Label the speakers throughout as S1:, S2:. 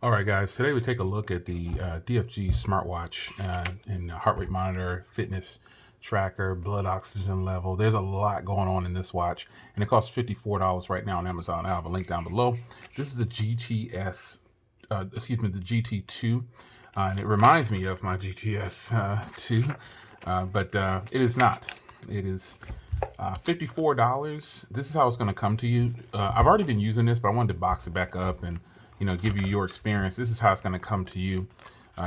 S1: All right, guys, today we take a look at the DFG smartwatch and heart rate monitor, fitness tracker, blood oxygen level. There's a lot going on in this watch, and it costs $54 right now on Amazon. I have a link down below. This is the the GT2, and it reminds me of my GTS 2, but it is not. It is $54. This is how it's going to come to you. I've already been using this, but I wanted to box it back up and give you your experience. This is how it's going to come to you.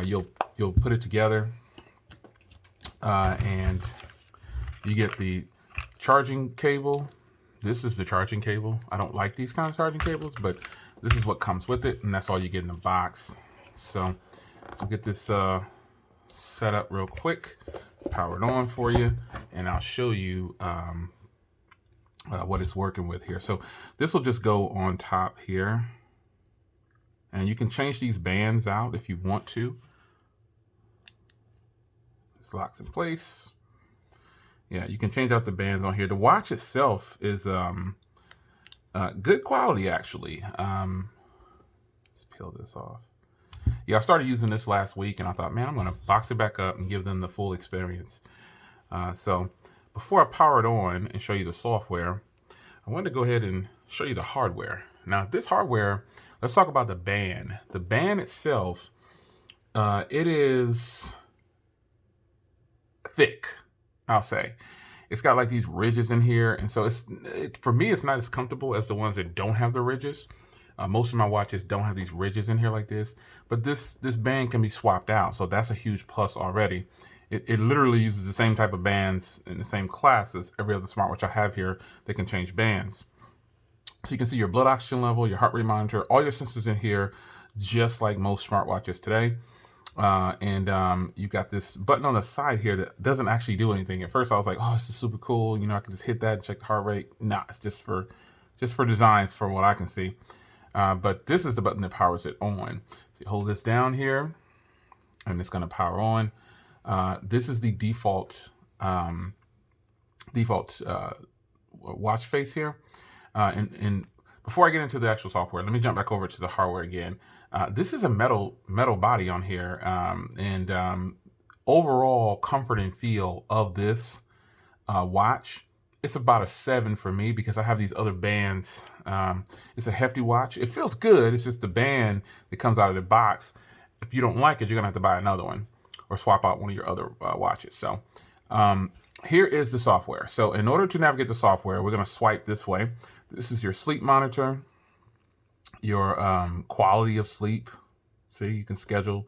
S1: You'll put it together, and you get the charging cable. This is the charging cable. I don't like these kind of charging cables, but this is what comes with it, and that's all you get in the box. So I'll get this set up real quick, power it on for you, and I'll show you what it's working with here. So this will just go on top here. And you can change these bands out if you want to. This locks in place. Yeah, you can change out the bands on here. The watch itself is good quality, actually. Let's peel this off. Yeah, I started using this last week, and I thought, man, I'm going to box it back up and give them the full experience. So before I power it on and show you the software, I wanted to go ahead and show you the hardware. Now, this hardware, let's talk about the band. The band itself, it is thick, I'll say. It's got like these ridges in here, and so for me, it's not as comfortable as the ones that don't have the ridges. Most of my watches don't have these ridges in here like this, but this band can be swapped out, so that's a huge plus already. It literally uses the same type of bands in the same class as every other smartwatch I have here that can change bands. So you can see your blood oxygen level, your heart rate monitor, all your sensors in here, just like most smartwatches today. You got this button on the side here that doesn't actually do anything. At first I was like, oh, this is super cool. I can just hit that and check the heart rate. Nah, it's just for designs for what I can see. But this is the button that powers it on. So you hold this down here and it's gonna power on. This is the default watch face here. And before I get into the actual software, let me jump back over to the hardware again. This is a metal body on here, overall comfort and feel of this watch, it's about a 7 for me because I have these other bands. It's a hefty watch. It feels good. It's just the band that comes out of the box. If you don't like it, you're gonna have to buy another one or swap out one of your other watches. So here is the software. So in order to navigate the software, we're gonna swipe this way. This is your sleep monitor, your quality of sleep. See, you can schedule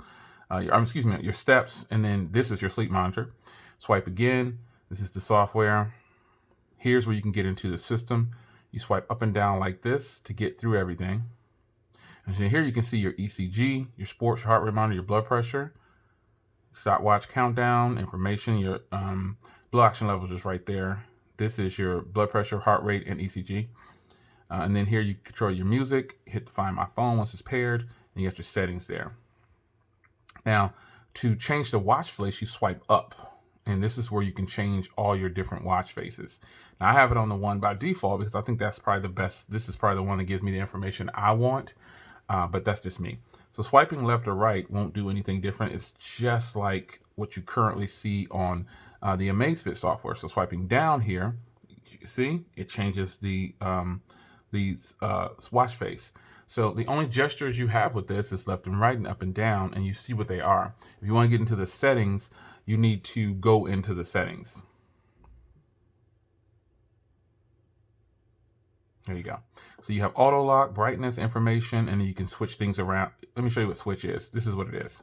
S1: your steps, and then this is your sleep monitor. Swipe again. This is the software. Here's where you can get into the system. You swipe up and down like this to get through everything. And then here you can see your ECG, your sports, your heart rate monitor, your blood pressure, stopwatch countdown, information, your blood oxygen levels is right there. This is your blood pressure, heart rate, and ECG. And then here you control your music, hit find my phone once it's paired, and you got your settings there. Now, to change the watch face, you swipe up, and this is where you can change all your different watch faces. Now, I have it on the one by default because I think that's probably the best. This is probably the one that gives me the information I want, but that's just me. So swiping left or right won't do anything different. It's just like what you currently see on the Amazfit software. So swiping down here, you see, it changes the watch face. So the only gestures you have with this is left and right and up and down, and you see what they are. If you want to get into the settings, you need to go into the settings. There you go. So you have auto lock, brightness, information, and then you can switch things around. Let me show you what switch is. This is what it is.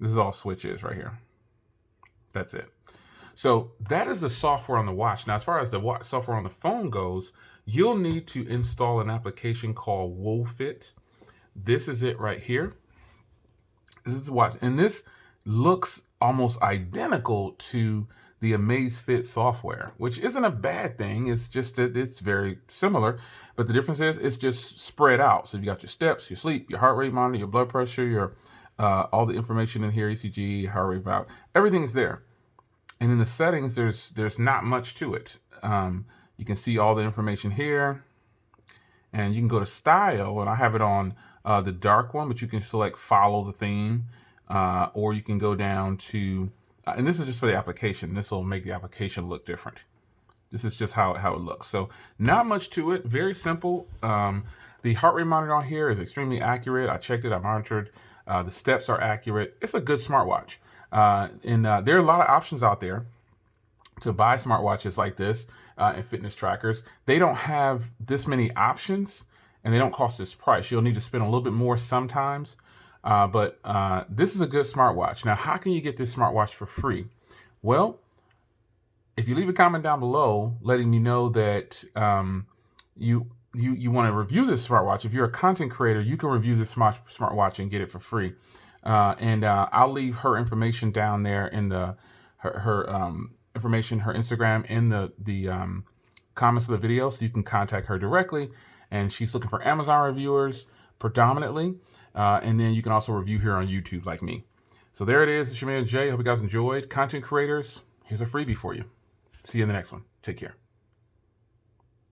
S1: This is all switch is right here. That's it. So that is the software on the watch. Now, as far as the software on the phone goes, you'll need to install an application called WoFit. This is it right here. This is the watch, and this looks almost identical to the Amazfit software, which isn't a bad thing. It's just that it's very similar, but the difference is it's just spread out. So you got your steps, your sleep, your heart rate monitor, your blood pressure, your all the information in here, ECG, heart rate valve, everything is there. And in the settings, there's not much to it. You can see all the information here, and you can go to style, and I have it on the dark one, but you can select follow the theme, or you can go down to, and this is just for the application. This will make the application look different. This is just how it looks. So not much to it, very simple. The heart rate monitor on here is extremely accurate. I checked it, I monitored. The steps are accurate. It's a good smartwatch. And there are a lot of options out there to buy smartwatches like this and fitness trackers. They don't have this many options and they don't cost this price. You'll need to spend a little bit more sometimes, but this is a good smartwatch. Now, how can you get this smartwatch for free? Well, if you leave a comment down below letting me know that you want to review this smartwatch, if you're a content creator, you can review this smartwatch and get it for free. And I'll leave her information down there in her information, her Instagram, in the comments of the video, so you can contact her directly. And she's looking for Amazon reviewers predominantly, and then you can also review here on YouTube like me. So there it is. It's your man Jay. Hope you guys enjoyed. Content creators, here's a freebie for you. See you in the next one. Take care.